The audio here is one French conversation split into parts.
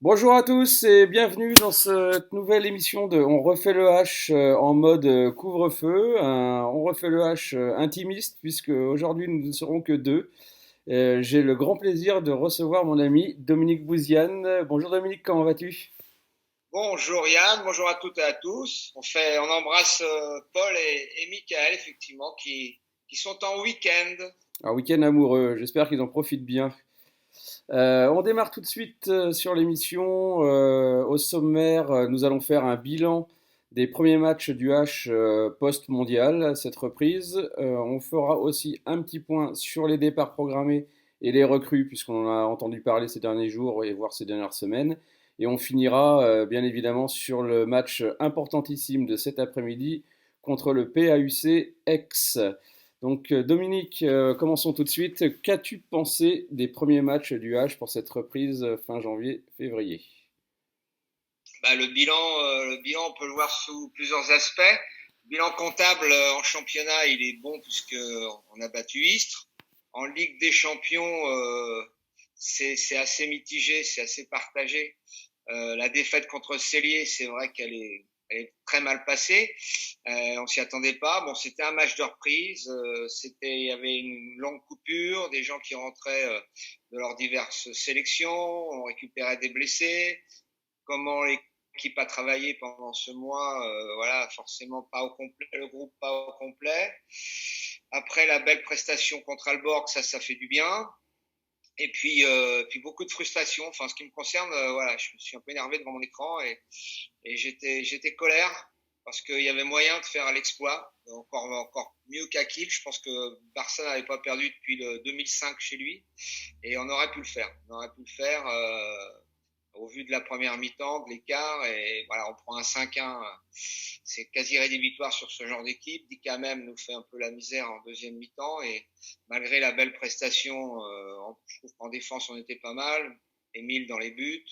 Bonjour à tous et bienvenue dans cette nouvelle émission de On refait le H en mode couvre-feu. On refait le H intimiste puisque aujourd'hui nous ne serons que deux. J'ai le grand plaisir de recevoir mon ami Dominique Bouziane. Bonjour Dominique, comment vas-tu? Bonjour Yann, bonjour à toutes et à tous. On embrasse Paul et Michael effectivement qui sont en week-end. Un week-end amoureux, j'espère qu'ils en profitent bien. On démarre tout de suite sur l'émission. Au sommaire, nous allons faire un bilan des premiers matchs du H post-mondial à cette reprise. On fera aussi un petit point sur les départs programmés et les recrues, puisqu'on en a entendu parler ces derniers jours et voire ces dernières semaines. Et on finira bien évidemment sur le match importantissime de cet après-midi contre le PAUC Aix. Donc Dominique, commençons tout de suite. Qu'as-tu pensé des premiers matchs du H pour cette reprise fin janvier-février? Le bilan, on peut le voir sous plusieurs aspects. Le bilan comptable en championnat, il est bon puisque on a battu Istres. En Ligue des Champions, c'est assez mitigé, c'est assez partagé. La défaite contre Cellier, c'est vrai elle est très mal passée. On s'y attendait pas. Bon, c'était un match de reprise. Il y avait une longue coupure, des gens qui rentraient de leurs diverses sélections. On récupérait des blessés. Comment l'équipe a travaillé pendant ce mois, voilà, forcément pas au complet, le groupe pas au complet. Après la belle prestation contre Alborg, ça fait du bien. Et puis beaucoup de frustration. Enfin, ce qui me concerne, voilà, je me suis un peu énervé devant mon écran et j'étais colère parce qu'il y avait moyen de faire l'exploit, encore mieux qu'à Kiel. Je pense que Barça n'avait pas perdu depuis le 2005 chez lui et on aurait pu le faire. On aurait pu le faire au vu de la première mi-temps, de l'écart, et voilà, on prend un 5-1, c'est quasi rédhibitoire sur ce genre d'équipe. Dika même nous fait un peu la misère en deuxième mi-temps, et malgré la belle prestation, je trouve qu'en défense on était pas mal. Émile dans les buts,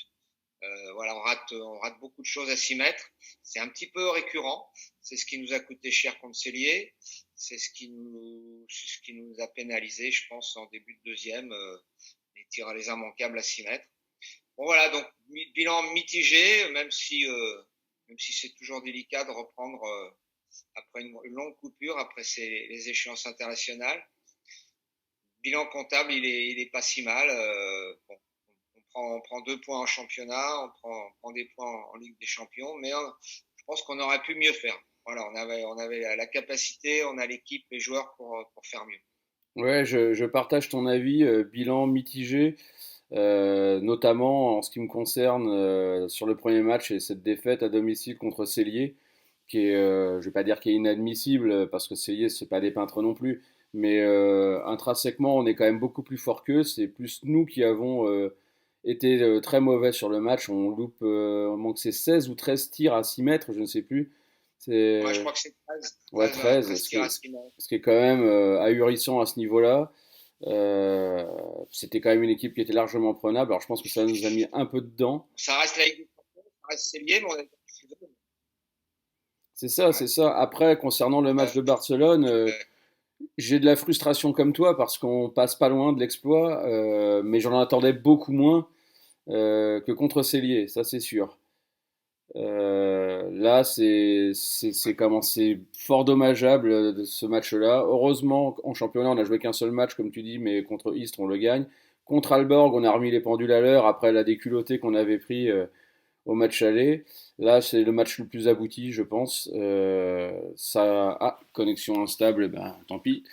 voilà, on rate beaucoup de choses à 6 mètres. C'est un petit peu récurrent. C'est ce qui nous a coûté cher contre Cellier. C'est ce qui nous a pénalisé, je pense, en début de deuxième, les immanquables à 6 mètres. Bon voilà, donc bilan mitigé, même si c'est toujours délicat de reprendre après une longue coupure, après les échéances internationales. Bilan comptable, il est pas si mal. Bon, on prend 2 points en championnat, on prend des points en Ligue des Champions, mais je pense qu'on aurait pu mieux faire. Voilà, on avait la capacité, on a l'équipe, les joueurs pour faire mieux. Ouais, je partage ton avis, bilan mitigé, notamment en ce qui me concerne sur le premier match et cette défaite à domicile contre Cellier, qui est, je vais pas dire qui est inadmissible parce que Cellier c'est pas des peintres non plus, mais intrinsèquement on est quand même beaucoup plus fort qu'eux. C'est plus nous qui avons été très mauvais sur le match. On loupe, on manque ses 16 ou 13 tirs à 6 mètres, je ne sais plus. Moi, je C'est crois que c'est 13, ouais 13, 13 tirs à 6 mètres. ce qui est quand même ahurissant à ce niveau-là. Euh, C'était quand même une équipe qui était largement prenable. Alors je pense que ça nous a mis un peu dedans. Ça reste la Ligue des Champions, ça reste Cellier, mais on est C'est ça, c'est ouais. ça. Après, concernant le match de Barcelone, j'ai de la frustration comme toi parce qu'on passe pas loin de l'exploit, mais j'en attendais beaucoup moins que contre Cellier, ça c'est sûr. Là, c'est comment c'est fort dommageable de ce match-là. Heureusement, en championnat, on a joué qu'un seul match, comme tu dis, mais contre Istres, on le gagne. Contre Alborg, on a remis les pendules à l'heure après la déculottée qu'on avait pris au match aller. Là, c'est le match le plus abouti, je pense. Connexion instable, ben tant pis.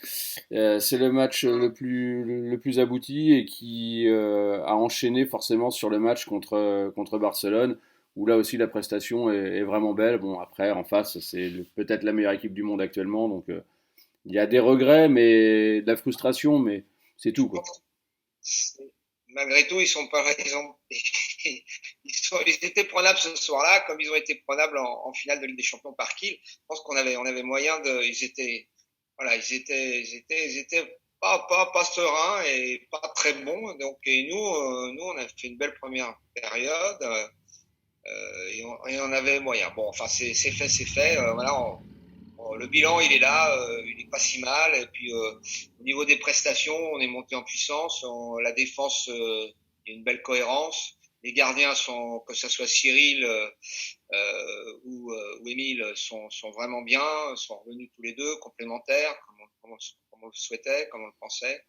C'est le match le plus abouti et qui a enchaîné forcément sur le match contre Barcelone, où là aussi la prestation est vraiment belle. Bon, après, en face, c'est peut-être la meilleure équipe du monde actuellement, donc il y a des regrets, mais de la frustration, mais c'est tout, quoi. Malgré tout, ils sont pas, ils étaient prenables ce soir-là, comme ils ont été prenables en finale de Ligue des Champions par Kiel. Je pense on avait moyen de, ils étaient, voilà, ils étaient pas sereins et pas très bons. Donc, nous, on a fait une belle première période et on avait moyen. Bon, enfin, c'est fait, c'est fait. Voilà, le bilan, il est là, il est pas si mal. Et puis, au niveau des prestations, on est monté en puissance. La défense, il y a une belle cohérence. les gardiens sont, que ce soit Cyril ou Émile, sont vraiment bien, sont revenus tous les deux, complémentaires, comme on le souhaitait, comme on le pensait.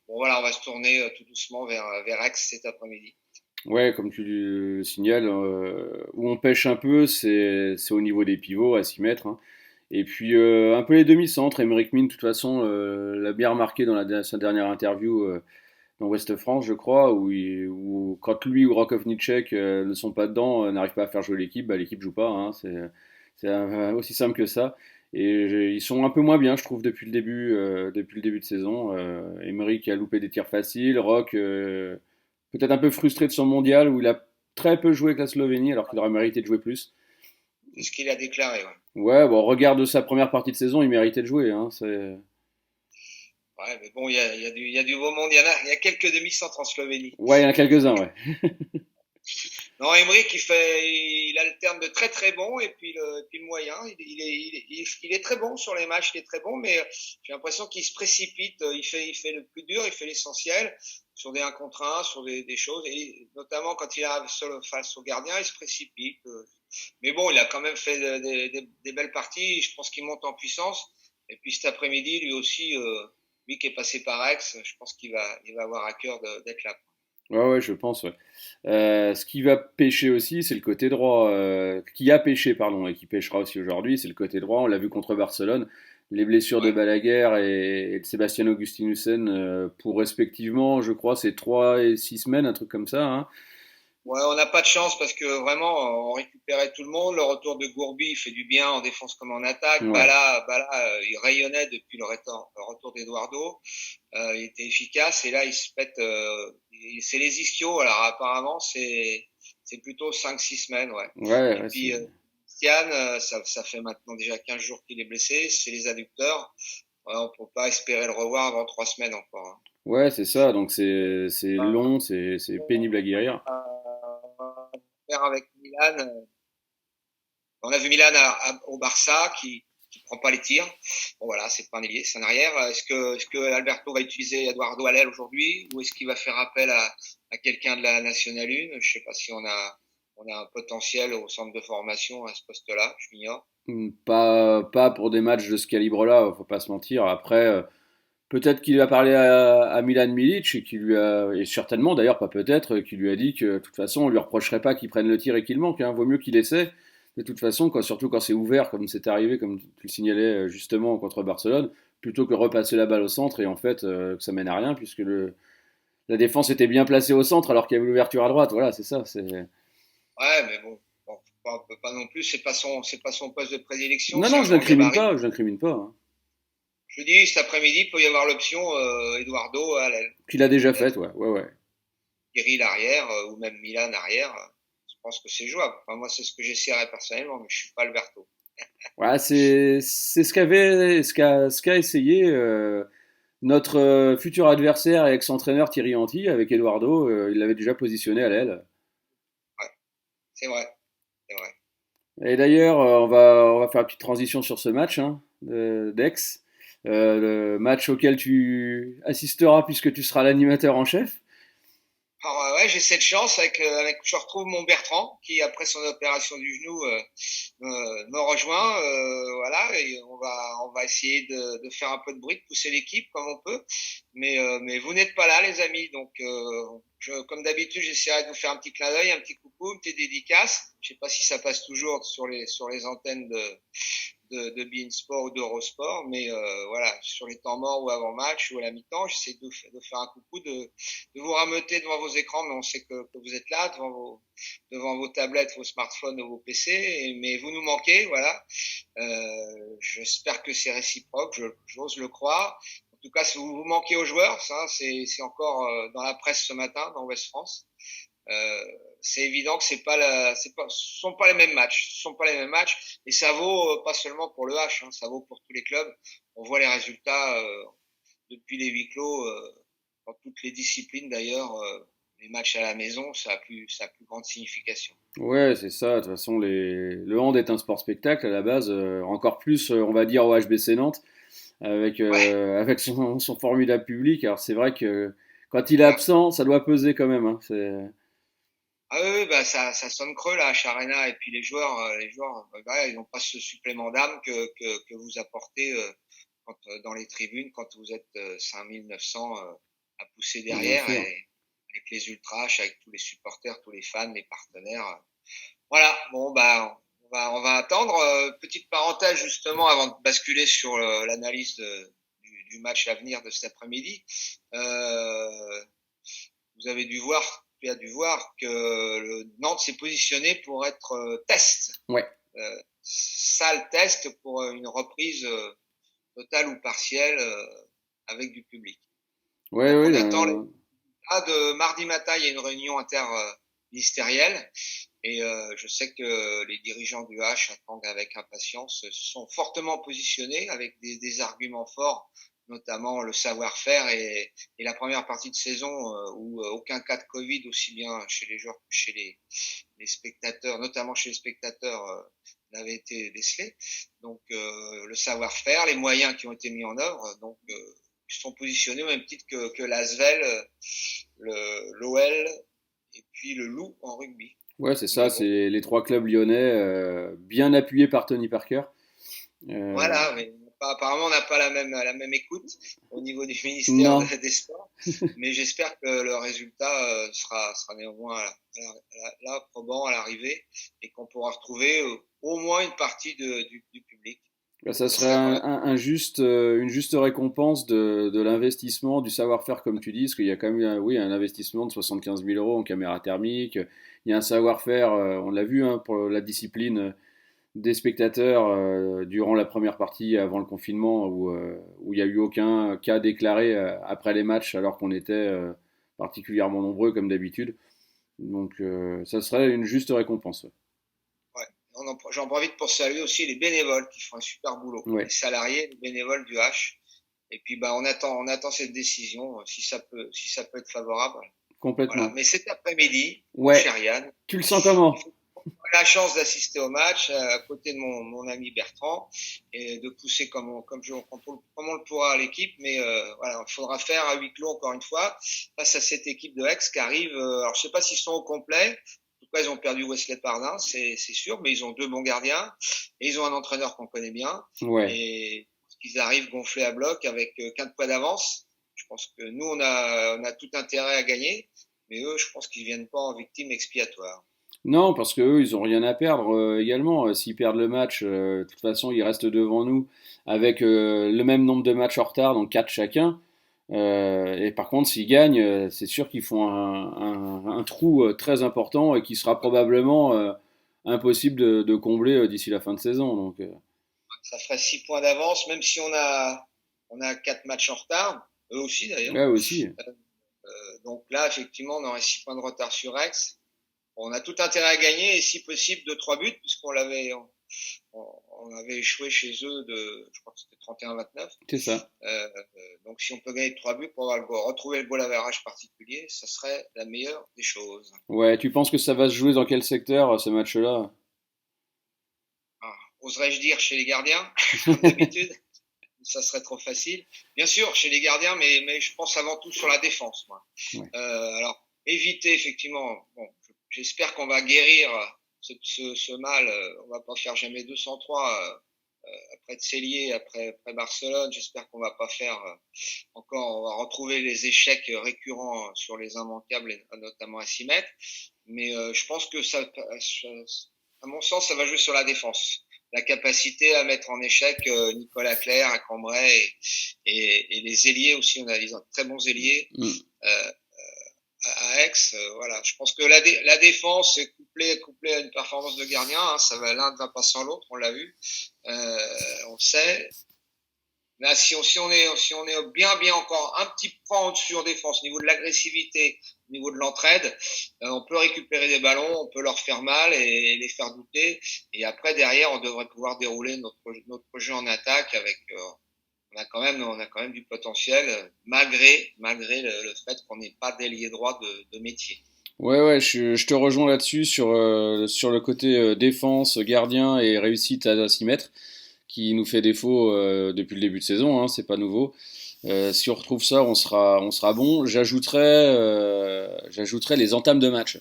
Bon voilà, on va se tourner tout doucement vers Aix cet après-midi. Ouais, comme tu le signales, où on pêche un peu, c'est au niveau des pivots à 6 mètres, hein. Et puis un peu les demi-centres. Emeric Min, de toute façon, l'a bien remarqué dans sa dernière interview dans Ouest France, je crois, où quand lui ou Rakovnicek ne sont pas dedans, n'arrivent pas à faire jouer l'équipe, bah, l'équipe joue pas, hein. C'est aussi simple que ça. Et ils sont un peu moins bien, je trouve, depuis le début de saison. Emeric a loupé des tirs faciles, Rock peut-être un peu frustré de son mondial où il a très peu joué avec la Slovénie alors qu'il aurait mérité de jouer plus. C'est ce qu'il a déclaré, ouais. Ouais, bon, regarde sa première partie de saison, il méritait de jouer, hein, Ouais, mais bon, il y a du beau monde. Il y a quelques demi-centres en Slovénie. Ouais, il y en a quelques-uns, ouais. Non, Emmerich, il alterne de très très bon et puis le moyen. Il est très bon sur les matchs, il est très bon, mais j'ai l'impression qu'il se précipite. Il fait le plus dur, il fait l'essentiel sur des 1 contre 1, sur des choses. Et notamment quand il arrive seul face au gardien, il se précipite. Mais bon, il a quand même fait des belles parties. Je pense qu'il monte en puissance. Et puis cet après-midi, lui aussi, lui qui est passé par Aix, je pense il va avoir à cœur d'être là. Ouais, ouais, je pense, ouais. Ce qui va pêcher aussi, c'est le côté droit. Qui a pêché, pardon, et qui pêchera aussi aujourd'hui, c'est le côté droit. On l'a vu contre Barcelone. Les blessures de Ouais. Balaguer et de Sébastien Augustinussen pour respectivement, je crois, c'est 3 et 6 semaines, un truc comme ça, hein. Ouais, on n'a pas de chance parce que vraiment, on récupérait tout le monde. Le retour de Gourbi il fait du bien en défense comme en attaque. Ouais. Bala il rayonnait depuis le retour d'Eduardo. Il était efficace et là, il se pète. C'est les ischios. Alors apparemment, c'est plutôt 5 6 semaines, ouais. Ouais, Et ouais, puis Stian, ça fait maintenant déjà 15 jours qu'il est blessé. C'est les adducteurs. Ouais, on peut pas espérer le revoir avant 3 semaines encore, hein. ouais, c'est ça. Donc c'est long, c'est pénible à guérir. Faire avec Milan. On a vu Milan au Barça qui prend pas les tirs. Bon voilà, c'est pas un ailier, c'est un arrière. Est-ce que Alberto va utiliser Eduardo Allel aujourd'hui ou est-ce qu'il va faire appel à quelqu'un de la Nationale 1? Je sais pas si on a un potentiel au centre de formation à ce poste-là, je l'ignore. Pas pour des matchs de ce calibre-là, faut pas se mentir. Après, peut-être qu'il a parlé à Milan Milic et et certainement d'ailleurs, pas peut-être, qui lui a dit que de toute façon, on lui reprocherait pas qu'il prenne le tir et qu'il manque, hein. Vaut mieux qu'il essaie. De toute façon, surtout quand c'est ouvert, comme c'est arrivé, comme tu le signalais justement contre Barcelone, plutôt que repasser la balle au centre et en fait que ça mène à rien, puisque la défense était bien placée au centre alors qu'il y avait l'ouverture à droite. Voilà, c'est ça. Ouais, mais bon on peut pas non plus, c'est pas son poste de prédilection, Non, c'est non, un grand gabarit. je l'incrimine pas, hein. Je dis, cet après-midi, il peut y avoir l'option Eduardo Allel, Qu'il a déjà fait, peut-être. ouais, ouais, ouais. Kirill arrière ou même Milan arrière, je pense que c'est jouable. Enfin, moi, c'est ce que j'essaierais personnellement, mais je suis pas Alberto. Ouais, c'est ce qu'a essayé notre futur adversaire et ex-entraîneur Thierry Henry avec Eduardo. Il l'avait déjà positionné à l'aile. Ouais, c'est vrai, c'est vrai. Et d'ailleurs, on va faire une petite transition sur ce match, hein, d'Aix. Le match auquel tu assisteras puisque tu seras l'animateur en chef. Alors, ouais, j'ai cette chance je retrouve mon Bertrand qui, après son opération du genou, me rejoint. Voilà, et on va essayer de faire un peu de bruit, de pousser l'équipe comme on peut. Mais vous n'êtes pas là, les amis. Donc, comme d'habitude, j'essaierai de vous faire un petit clin d'œil, un petit coucou, une petite dédicace. Je sais pas si ça passe toujours sur les antennes de beIN Sport ou d'Eurosport, mais voilà, sur les temps morts ou avant match ou à la mi-temps, j'essaie de faire un coucou, de vous rameuter devant vos écrans, mais on sait que vous êtes là, devant vos tablettes, vos smartphones ou vos PC, mais vous nous manquez, voilà. J'espère que c'est réciproque, j'ose le croire. En tout cas, si vous vous manquez aux joueurs, ça, c'est encore dans la presse ce matin, dans Ouest France. Euh, c'est évident que ce sont pas les mêmes matchs, ce sont pas les mêmes matchs, et ça vaut pas seulement pour le H, hein, ça vaut pour tous les clubs. On voit les résultats depuis les huis clos dans toutes les disciplines d'ailleurs. Les matchs à la maison, ça a plus grande signification. Ouais, c'est ça. De toute façon, le hand est un sport spectacle à la base, encore plus, on va dire, au HBC Nantes, Ouais, avec son formidable public. Alors, c'est vrai que quand il est ouais. absent, ça doit peser quand même, hein. Ah oui, oui, bah ça sonne creux là, à Arena, et puis les joueurs, voilà, ils n'ont pas ce supplément d'âme que vous apportez dans les tribunes quand vous êtes 5900 à pousser Bien derrière, sûr. et avec les ultras, avec tous les supporters, tous les fans, les partenaires. Voilà, bon bah on va attendre. Petite parenthèse justement avant de basculer sur l'analyse du match à venir de cet après-midi. Euh, tu as dû voir que le Nantes s'est positionné pour être test, Ouais. salle test pour une reprise totale ou partielle avec du public. Ouais, Donc ouais. on attend les résultats de mardi matin. Il y a une réunion interministérielle, et je sais que les dirigeants du H attendent avec impatience, se sont fortement positionnés avec des arguments forts, notamment le savoir-faire et la première partie de saison où aucun cas de Covid, aussi bien chez les joueurs que chez les spectateurs, notamment chez les spectateurs, n'avait été décelé. Donc le savoir-faire, les moyens qui ont été mis en œuvre, donc ils sont positionnés au même titre que l'Asvel, l'OL et puis le Loup en rugby. Ouais, c'est ça, Mais bon, c'est les trois clubs lyonnais, bien appuyés par Tony Parker. Euh, voilà, mais apparemment on n'a pas la même écoute au niveau du ministère non, des Sports, mais j'espère que le résultat sera néanmoins là, probant à l'arrivée, et qu'on pourra retrouver au moins une partie du public. bah, ça Ça serait serait quand même. une juste récompense de l'investissement, du savoir-faire, comme tu dis, parce qu'il y a quand même oui, un investissement de 75 000 euros en caméra thermique. Il y a un savoir-faire, on l'a vu, hein, pour la discipline des spectateurs durant la première partie avant le confinement où il n'y a eu aucun cas déclaré après les matchs alors qu'on était particulièrement nombreux comme d'habitude. Donc ça serait une juste récompense. Ouais. J'en profite pour saluer aussi les bénévoles qui font un super boulot. Les Ouais, salariés, les bénévoles du H. Et puis bah on attend cette décision, si ça peut être favorable. Voilà. complètement. Mais cet après-midi, mon Ouais, cher Yann, tu le sens comment? j'ai la chance d'assister au match à côté de mon ami Bertrand, et de pousser comme on le pourra à l'équipe. Mais voilà, il faudra faire à huis clos encore une fois face à cette équipe de Aix qui arrive. Alors je sais pas s'ils sont au complet. En tout cas, ils ont perdu Wesley Pardin, c'est sûr, mais ils ont deux bons gardiens et ils ont un entraîneur qu'on connaît bien. Ouais. Et ils arrivent gonflés à bloc avec qu'un points d'avance. Je pense que nous, on a tout intérêt à gagner, mais eux, je pense qu'ils viennent pas en victime expiatoire. Non, parce qu'eux, ils ont rien à perdre également. S'ils perdent le match, de toute façon, ils restent devant nous avec le même nombre de matchs en retard, donc 4 chacun. Et par contre, s'ils gagnent, c'est sûr qu'ils font un trou très important et qui sera probablement impossible de combler d'ici la fin de saison. Donc, Ça ferait 6 points d'avance, même si on a 4 matchs en retard, eux aussi d'ailleurs. ouais, aussi. Donc là, effectivement, on aurait 6 points de retard sur Aix. On a tout intérêt à gagner, et si possible de 3 buts, puisqu'on avait échoué chez eux je crois que c'était 31-29. C'est ça. Donc si on peut gagner de 3 buts pour retrouver le goal average particulier, ça serait la meilleure des choses. Ouais, tu penses que ça va se jouer dans quel secteur, ce match-là? Ah, oserais-je dire chez les gardiens, comme d'habitude? Ça serait trop facile. Bien sûr, chez les gardiens, mais je pense avant tout sur la défense, moi. Ouais. Alors, éviter effectivement. Bon, j'espère qu'on va guérir ce mal. On va pas faire jamais 203 après Tselier, après Barcelone. J'espère qu'on va pas faire encore. On va retrouver les échecs récurrents sur les immanquables, notamment à 6 mètres. Mais je pense que à mon sens, ça va jouer sur la défense. La capacité à mettre en échec Nicolas Clerc à Cambrai, et les ailiers aussi. On a des très bons ailiers Mm. à Aix. Voilà, je pense que la défense couplée à une performance de gardien, hein, l'un ne va pas sans l'autre, on l'a vu, on le sait. Là, si on est bien encore un petit point au-dessus en défense, au niveau de l'agressivité, au niveau de l'entraide, on peut récupérer des ballons, on peut leur faire mal et les faire douter. Et après, derrière, on devrait pouvoir dérouler notre jeu en attaque avec. On a quand même du potentiel, malgré le fait qu'on n'ait pas d'ailier droit de métier. Ouais, ouais, je te rejoins là-dessus sur le côté défense, gardien et réussite à 6 mètres qui nous fait défaut depuis le début de saison, hein, c'est pas nouveau. Si on retrouve ça, on sera bon. J'ajouterais les entames de match.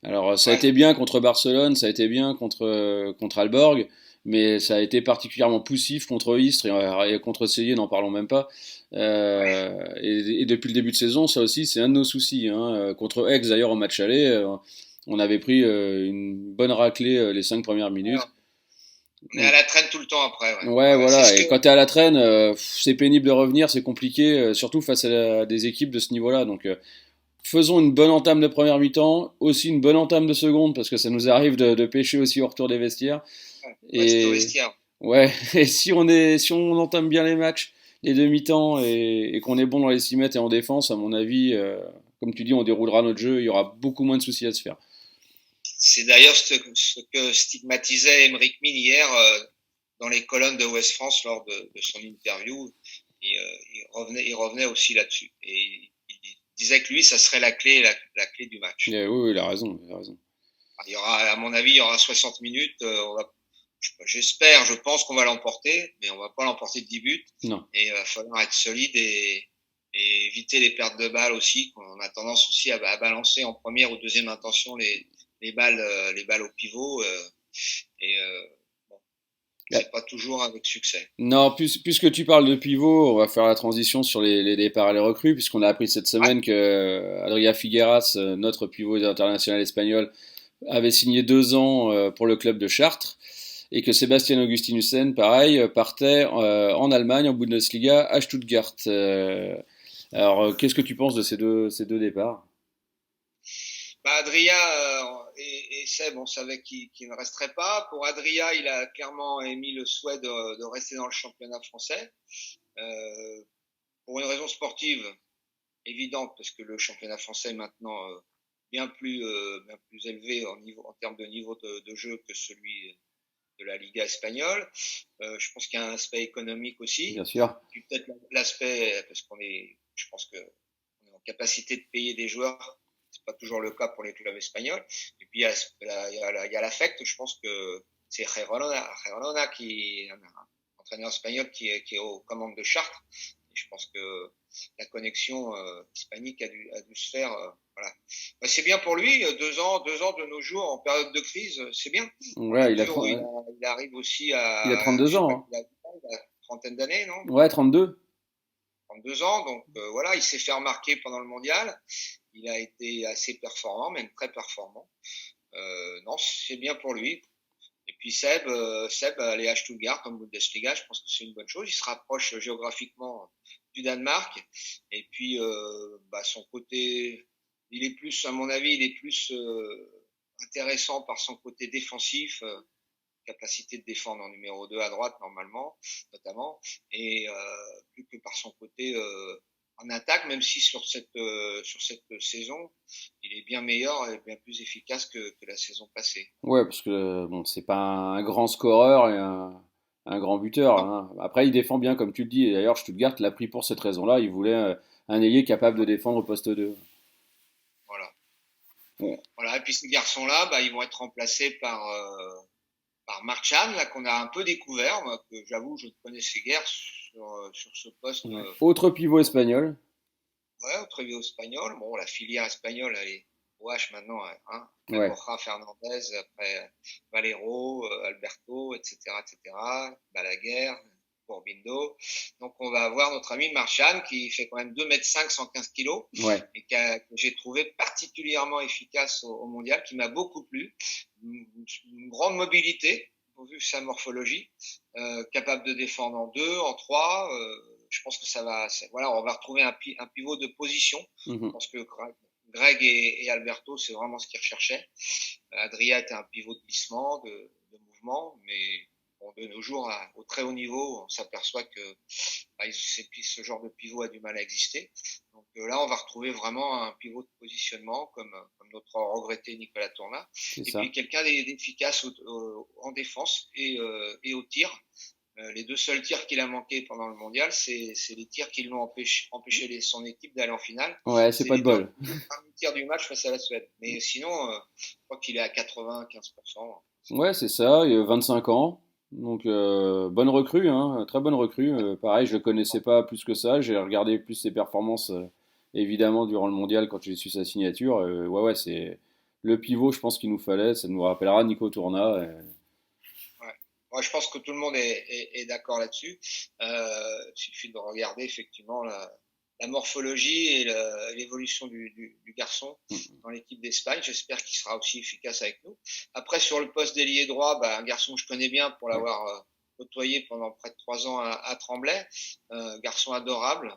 Alors, ça a Ouais, été bien contre Barcelone, ça a été bien contre Aalborg, mais ça a été particulièrement poussif contre Istres et contre Cellier, n'en parlons même pas. ouais. Et depuis le début de saison, ça aussi, c'est un de nos soucis, hein. Contre Aix, d'ailleurs, au match aller, on avait pris une bonne raclée les 5 premières minutes. On est à la traîne tout le temps après. Ouais. Ouais, C'est ce voilà. que. Et quand t'es à la traîne, c'est pénible de revenir, c'est compliqué, surtout face à des équipes de ce niveau-là. Donc, faisons une bonne entame de première mi-temps, aussi une bonne entame de seconde, parce que ça nous arrive de pêcher aussi au retour des vestiaires. Ouais, reste au Et vestiaire. ouais, et si on entame bien les matchs, les demi-temps, et qu'on est bon dans les 6 mètres et en défense, à mon avis, comme tu dis, on déroulera notre jeu, il y aura beaucoup moins de soucis à se faire. C'est d'ailleurs ce que stigmatisait Émeric Mine hier dans les colonnes de Ouest France lors de son interview. Il revenait aussi là-dessus. Et il disait que lui, ça serait la clé du match. Et oui, il a raison, il a raison. Il y aura, à mon avis, il y aura 60 minutes. J'espère, je pense qu'on va l'emporter, mais on va pas l'emporter de 10 buts. Non. Et il va falloir être solide et éviter les pertes de balles aussi. On a tendance aussi à balancer en première ou deuxième intention les balles au pivot. Et bon, c'est pas toujours avec succès. Non, puisque tu parles de pivot, on va faire la transition sur les départs et les recrues, puisqu'on a appris cette Ouais, semaine que Adria Figueras, notre pivot international espagnol, avait signé 2 ans pour le club de Chartres, et que Sébastien Augustinussen, pareil, partait en Allemagne, en Bundesliga, à Stuttgart. Alors, qu'est-ce que tu penses de ces deux départs? bah Adria et Seb, on savait qu'il ne resterait pas. Pour Adria, il a clairement émis le souhait de rester dans le championnat français. Euh, pour une raison sportive évidente, parce que le championnat français est maintenant bien plus élevé en termes de niveau de jeu que celui de la Liga espagnole. Je pense qu'il y a un aspect économique aussi. Bien sûr. Et puis peut-être l'aspect, parce je pense qu'on est en capacité de payer des joueurs. C'est pas toujours le cas pour les clubs espagnols. Et puis il y a l'affect. Je pense que c'est Gerona qui est un entraîneur espagnol qui est aux commandes de Chartres. Et je pense que la connexion hispanique a dû se faire. Voilà. Bah, c'est bien pour lui. 2 ans de nos jours en période de crise, c'est bien. Dans la Ouais, mesure où il arrive aussi il a à, 32 je sais ans, pas, hein. il a trentaine d'années, non? Ouais, 32. 32 ans, donc voilà, il s'est fait remarquer pendant le mondial. Il a été assez performant, même très performant. Non, c'est bien pour lui. Et puis Seb aller à Stuttgart en Bundesliga, je pense que c'est une bonne chose. Il se rapproche géographiquement du Danemark. Et puis son côté, il est plus, à mon avis, il est plus intéressant par son côté défensif, capacité de défendre en numéro 2 à droite normalement, notamment, et plus que par son côté en attaque, même si sur cette saison, il est bien meilleur et bien plus efficace que la saison passée. Ouais, parce que bon, c'est pas un grand scoreur et un grand buteur, Non, hein. Après, il défend bien, comme tu le dis. Et d'ailleurs, Stuttgart l'a pris pour cette raison-là. Il voulait un ailier capable de défendre au poste 2. voilà. Ouais. Voilà. Et puis ces garçons-là, ils vont être remplacés par Marchand, là qu'on a un peu découvert, moi, que j'avoue je ne connaissais guère sur ce poste. Ouais. Autre pivot espagnol. Ouais, au Tréviso espagnol. Bon, la filière espagnole, elle est au H maintenant, hein. Après Ouais. Borja Fernandez, après Valero, Alberto, etc. Balaguer, Borbindo. Donc on va avoir notre ami Marchand qui fait quand même 2,5 m, 115 kilos Ouais. et que j'ai trouvé particulièrement efficace au mondial, qui m'a beaucoup plu. Une grande mobilité, vu sa morphologie, capable de défendre en 2, en 3. Je pense que ça va. Voilà, on va retrouver un pivot de position. Je pense que Greg et Alberto, c'est vraiment ce qu'ils recherchaient. Adria était un pivot de glissement, de mouvement, mais bon, de nos jours, au très haut niveau, on s'aperçoit que ce genre de pivot a du mal à exister. Donc là, on va retrouver vraiment un pivot de positionnement comme notre regretté Nicolas Tourna. Et Ça. puis quelqu'un d'efficace en défense et au tir. Les 2 seuls tirs qu'il a manqué pendant le mondial, c'est les tirs qui l'ont empêché son équipe d'aller en finale. Ouais, c'est pas de bol. Un tir du match face à la Suède. Mais sinon, je crois qu'il est à 95%. Ouais, c'est ça. Il a 25 ans. Donc, bonne recrue, hein, très bonne recrue. Pareil, je le connaissais pas plus que ça. J'ai regardé plus ses performances, évidemment, durant le mondial quand j'ai su sa signature. Ouais, ouais, c'est le pivot, je pense qu'il nous fallait. Ça nous rappellera Nico Tourna. Ouais. Moi, je pense que tout le monde est d'accord là-dessus. Il suffit de regarder effectivement la morphologie et l'évolution du garçon dans l'équipe d'Espagne. J'espère qu'il sera aussi efficace avec nous. Après, sur le poste d'ailier droit, bah, un garçon que je connais bien pour Ouais. l'avoir côtoyé pendant près de 3 ans à Tremblay, garçon adorable.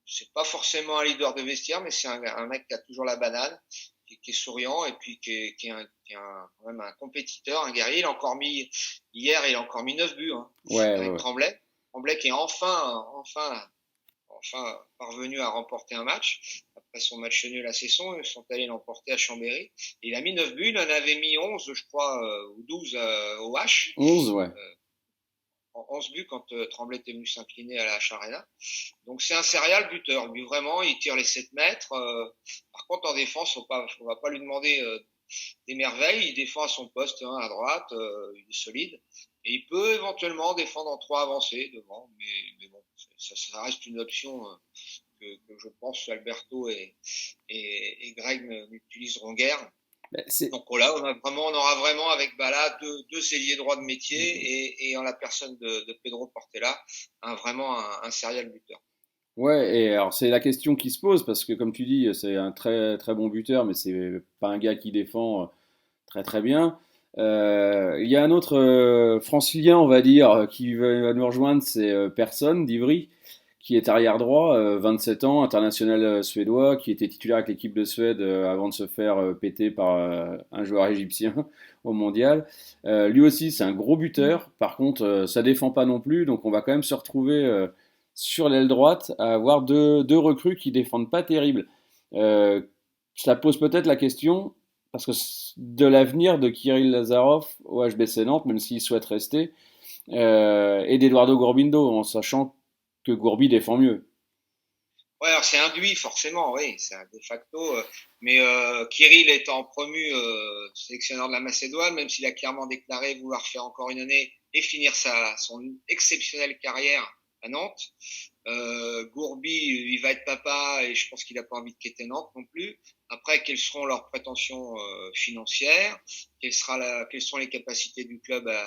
C'est pas forcément un leader de vestiaire, mais c'est un mec qui a toujours la banane, qui est souriant et puis quand même un compétiteur, un guerrier. Hier, il a encore mis 9 buts, hein, Ouais, ouais, avec ouais. Tremblay. Tremblay qui est enfin parvenu à remporter un match. Après son match nul à Cesson, ils sont allés l'emporter à Chambéry. Et il a mis 9 buts, il en avait mis 11, je crois, ou 12 au H. 11, ouais. En 11 buts quand Tremblay était venu s'incliner à la H-Arena. Donc c'est un serial buteur. Lui vraiment, il tire les 7 mètres. Par contre en défense, on va pas lui demander des merveilles. Il défend à son poste, hein, à droite. Il est solide. Et il peut éventuellement défendre en 3 avancés devant. Mais bon, ça reste une option que je pense Alberto et Greg n'utiliseront guère. Ben, Donc là, on aura vraiment avec Bala deux ailiers droits de métier et en la personne de Pedro Portela, vraiment un serial buteur. Ouais, et alors c'est la question qui se pose parce que comme tu dis, c'est un très très bon buteur, mais c'est pas un gars qui défend très très bien. Il y a un autre francilien, on va dire, qui va nous rejoindre, c'est Persson d'Ivry, qui est arrière droit, 27 ans, international suédois, qui était titulaire avec l'équipe de Suède avant de se faire péter par un joueur égyptien au mondial. Lui aussi, c'est un gros buteur. Par contre, ça défend pas non plus, donc on va quand même se retrouver sur l'aile droite à avoir deux recrues qui défendent pas terrible. Euh, Ça pose peut-être la question, parce que de l'avenir de Kirill Lazarov au HBC Nantes, même s'il souhaite rester, et d'Eduardo Gorbindo, en sachant que Gourbi défend mieux. Ouais, alors c'est induit forcément, oui, c'est un de facto. Mais Kirill étant promu sélectionneur de la Macédoine, même s'il a clairement déclaré vouloir faire encore une année et finir son exceptionnelle carrière à Nantes, Gourbi, il va être papa et je pense qu'il n'a pas envie de quitter Nantes non plus. Après, quelles seront leurs prétentions financières? Quelles sont les capacités du club à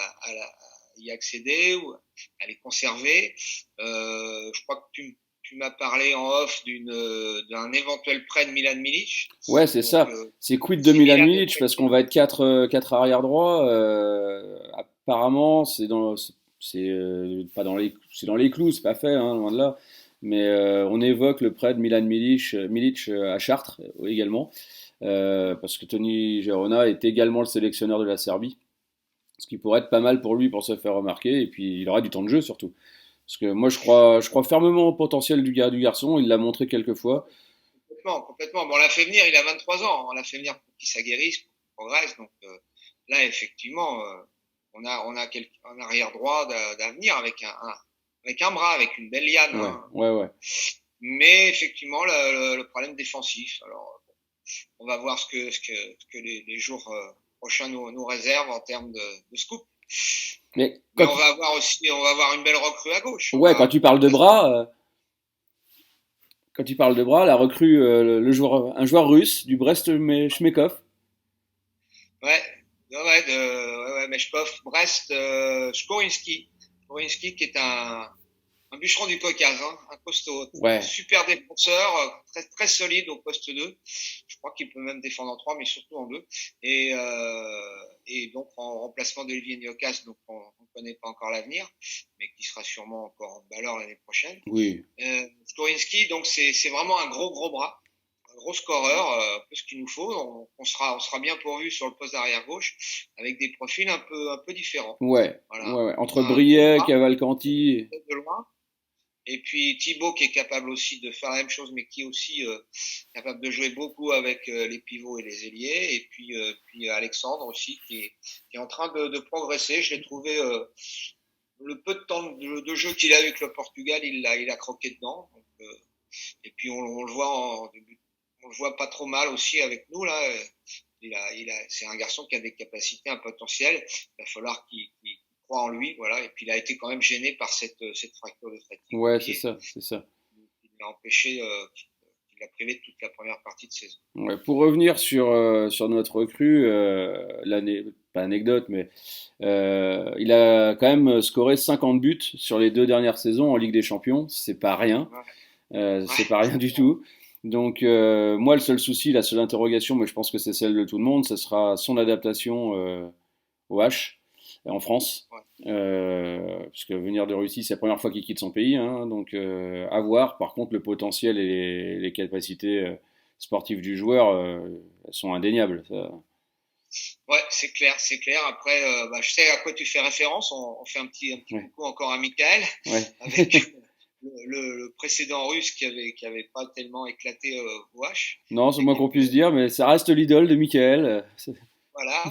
y accéder ou à les conserver? Je crois que tu m'as parlé en off d'un éventuel prêt de Milan Milic. Ouais, c'est Donc, ça. C'est quid de si Milan Milan Milic, parce qu'on va être quatre arrière droits. Apparemment, pas dans c'est dans les clous, c'est pas fait, hein, loin de là. Mais on évoque le prêt de Milic à Chartres également, parce que Tony Gerona est également le sélectionneur de la Serbie, ce qui pourrait être pas mal pour lui pour se faire remarquer, et puis il aura du temps de jeu surtout. Parce que moi, je crois fermement au potentiel du garçon. Il l'a montré quelques fois. complètement, complètement. Bon, on l'a fait venir, il a 23 ans. On l'a fait venir pour qu'il s'aguerrisse, pour qu'il progresse. Donc là, effectivement, on a un arrière droit d'avenir avec un bras, avec une belle liane. Ouais, Hein. ouais, ouais. Mais effectivement, le problème défensif. Alors, on va voir ce que les jours prochains nous réservent en termes de scoop. Mais Mais on va avoir une belle recrue à gauche. ouais, quand tu parles de bras, la recrue, un joueur russe du Brest Chmekov. Ouais, ouais, Meshkov, Brest, Skorinski. Skorinski qui est un bûcheron du Caucase, hein, un costaud, Ouais, super défenseur, très, très solide au poste 2. Je crois qu'il peut même défendre en 3, mais surtout en 2. Et donc en remplacement d'Olivier Niokas, donc on ne connaît pas encore l'avenir, mais qui sera sûrement encore en valeur l'année prochaine. oui. Skorinski, donc c'est vraiment un gros bras, un gros scoreur, un peu ce qu'il nous faut. On sera bien pourvu sur le poste d'arrière gauche avec des profils un peu différents. Ouais, Voilà, ouais, ouais. Entre un gros Briey, bras, Cavalcanti. de loin. Et puis Thibaut qui est capable aussi de faire la même chose, mais qui est aussi capable de jouer beaucoup avec les pivots et les ailiers. Et puis Alexandre aussi qui est en train de progresser. Je l'ai trouvé le peu de temps de jeu qu'il a eu avec le Portugal, il a croqué dedans. Donc, et puis on le voit on le voit pas trop mal aussi avec nous là. C'est un garçon qui a des capacités, un potentiel. Il va falloir qu'il croit en lui, voilà. Et puis il a été quand même gêné par cette fracture de fatigue au Ouais, c'est pied ça, c'est ça. qui l'a empêché l'a privé de toute la première partie de saison. Ouais, pour revenir sur notre recrue, pas anecdote, mais il a quand même scoré 50 buts sur les 2 dernières saisons en Ligue des Champions. C'est pas rien. Ouais, C'est pas rien du tout. Donc, moi, le seul souci, la seule interrogation, mais je pense que c'est celle de tout le monde, ce sera son adaptation au H en France. ouais. Parce que venir de Russie, c'est la première fois qu'il quitte son pays. Hein, donc, à voir. Par contre, le potentiel et les capacités sportives du joueur sont indéniables. Ça. Ouais, c'est clair, c'est clair. Après, je sais à quoi tu fais référence. On fait un petit Ouais. coucou encore à Michael, Ouais. avec le précédent russe qui avait pas tellement éclaté au H. Non, c'est Il y a moins qu'on puisse quelques, dire, mais ça reste l'idole de Michael. voilà.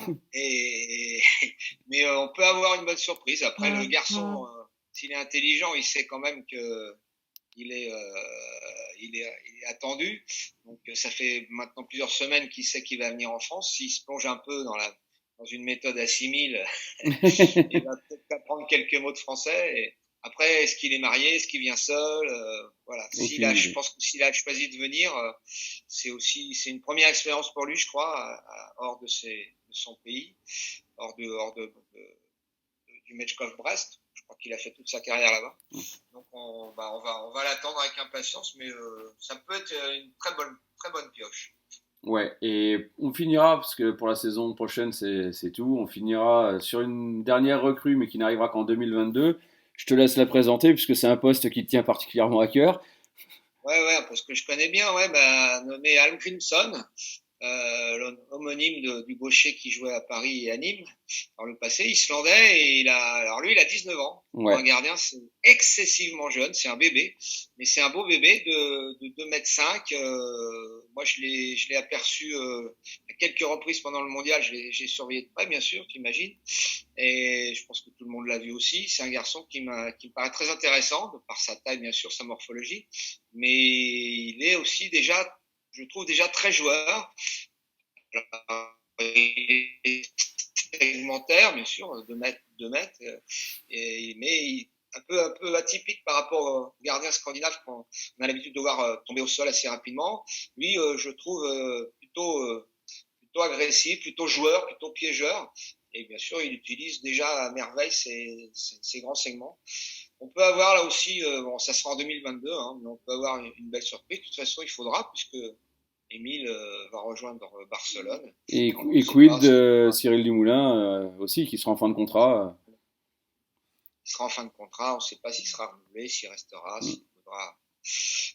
Mais on peut avoir une bonne surprise. Après, le garçon, s'il est intelligent, il sait quand même que il est, il est attendu. Donc, ça fait maintenant plusieurs semaines qu'il sait qu'il va venir en France. S'il se plonge un peu dans une méthode assimile, il va peut-être apprendre quelques mots de français. Et après, est-ce qu'il est marié? Est-ce qu'il vient seul? Voilà. Aucune Je idée. pense que s'il a choisi de venir, c'est une première expérience pour lui, je crois, hors de son pays, du Metchkov Brest. Je crois qu'il a fait toute sa carrière là-bas. Donc on va l'attendre avec impatience, mais ça peut être une très bonne pioche. Ouais, et on finira, parce que pour la saison prochaine, c'est tout. On finira sur une dernière recrue, mais qui n'arrivera qu'en 2022. Je te laisse la présenter, puisque c'est un poste qui te tient particulièrement à cœur. Ouais, parce que je connais bien, ouais, nommé Almgrimsson, l'homonyme du gaucher qui jouait à Paris et à Nîmes dans le passé, islandais, et alors lui, il a 19 ans. Pour Ouais, un gardien, c'est excessivement jeune, c'est un bébé, mais c'est un beau bébé de 2,5 m. Moi, je l'ai aperçu à quelques reprises pendant le mondial, j'ai surveillé de près, bien sûr, tu imagines, et je pense que tout le monde l'a vu aussi. C'est un garçon qui me paraît très intéressant, de par sa taille, bien sûr, sa morphologie, mais il est aussi déjà, je trouve déjà très joueur. Alors, il est segmentaire, bien sûr, 2 mètres, mais un peu atypique par rapport aux gardiens scandinaves qu'on a l'habitude de voir tomber au sol assez rapidement. Lui, je trouve plutôt agressif, plutôt joueur, plutôt piégeur. Et bien sûr, il utilise déjà à merveille ses grands segments. On peut avoir là aussi, ça sera en 2022, hein, mais on peut avoir une belle surprise. De toute façon, il faudra, puisque Émile va rejoindre Barcelone. On ne et sait quid pas de Cyril Dumoulin aussi, qui sera en fin de contrat. il sera en fin de contrat, on ne sait pas s'il sera renouvelé, s'il restera, s'il faudra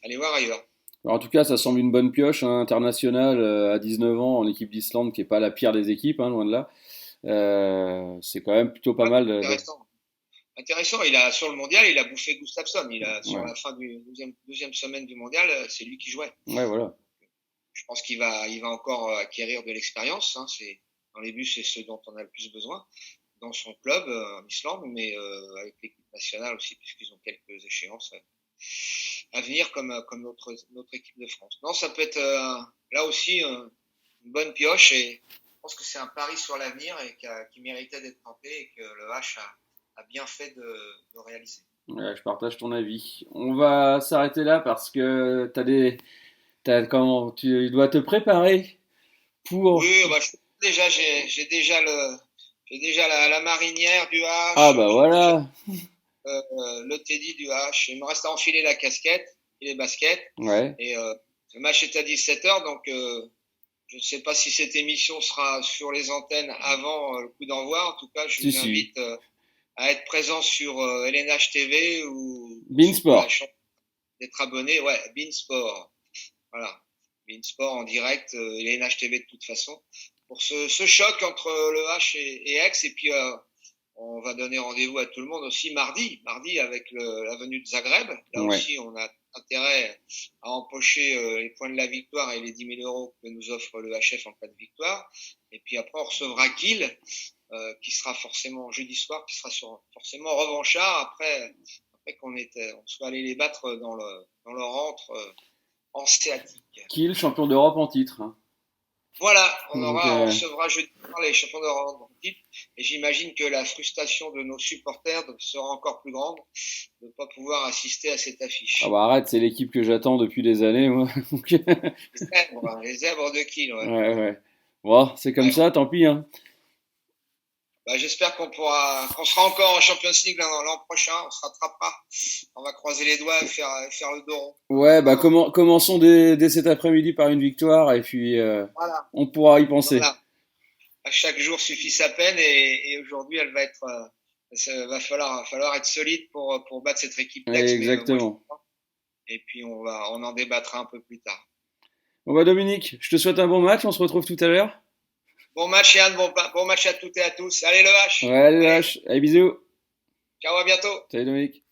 aller voir ailleurs. Alors, en tout cas, ça semble une bonne pioche hein, internationale à 19 ans en équipe d'Islande, qui n'est pas la pire des équipes, hein, loin de là. C'est quand même plutôt pas Ouais, mal. intéressant. Intéressant, sur le mondial, il a bouffé Gustafsson. Sur Ouais. la fin du deuxième semaine du mondial, c'est lui qui jouait. Ouais, voilà. Je pense qu'il va encore acquérir de l'expérience. Hein. Dans les buts, c'est ce dont on a le plus besoin dans son club en Islande, mais avec l'équipe nationale aussi, puisqu'ils ont quelques échéances à venir comme notre équipe de France. Non, ça peut être là aussi une bonne pioche, et je pense que c'est un pari sur l'avenir et qui méritait d'être tenté, et que le H a bien fait de réaliser. Ouais, je partage ton avis. On va s'arrêter là parce que tu dois te préparer pour. Oui, déjà j'ai déjà la marinière du Ah H, bah j'ai déjà voilà. le Teddy du H. Il me reste à enfiler la casquette et les baskets. Ouais. Et le match est à 17h, donc je ne sais pas si cette émission sera sur les antennes avant le coup d'envoi. En tout cas, je Si vous si. invite à être présent sur LNH TV, ou pour ceux qui ont la Beansport. chance d'être abonnés, ouais, Beansport. Voilà, Beansport en direct, LNH TV de toute façon. Pour ce choc entre le H et Aix, et puis on va donner rendez-vous à tout le monde aussi mardi avec la venue de Zagreb. Là Ouais. aussi, on a intérêt à empocher les points de la victoire et les 10 000 euros que nous offre le HF en cas de victoire. Et puis après, on recevra Kiel, qui sera forcément jeudi soir, qui sera forcément revanchard après qu'on soit allé les battre dans leur rentre hanséatique. Kiel, champion d'Europe en titre. Hein. Voilà, on Donc recevra jeudi soir les champions d'Europe. équipe. Et j'imagine que la frustration de nos supporters sera encore plus grande de ne pas pouvoir assister à cette affiche. Ah bah arrête, c'est l'équipe que j'attends depuis des années, moi. Les zèbres de Kiel, ouais. Ouais. Bon, c'est comme Ouais. ça, tant pis, hein. Bah, j'espère qu'on sera encore en Champions League l'an prochain. On se rattrapera. On va croiser les doigts et faire le dos rond. Ouais, bah commençons dès cet après-midi par une victoire et puis Voilà. on pourra y penser. Voilà. À chaque jour suffit sa peine et aujourd'hui, elle va être. Ça va falloir être solide pour battre cette équipe d'Aix. Exactement. Et puis on en débattra un peu plus tard. Bon bah Dominique, je te souhaite un bon match, on se retrouve tout à l'heure. Bon match Yann, bon match à toutes et à tous. Allez le H. Ouais, allez, lâche. Allez, bisous. Ciao, à bientôt. Salut Dominique.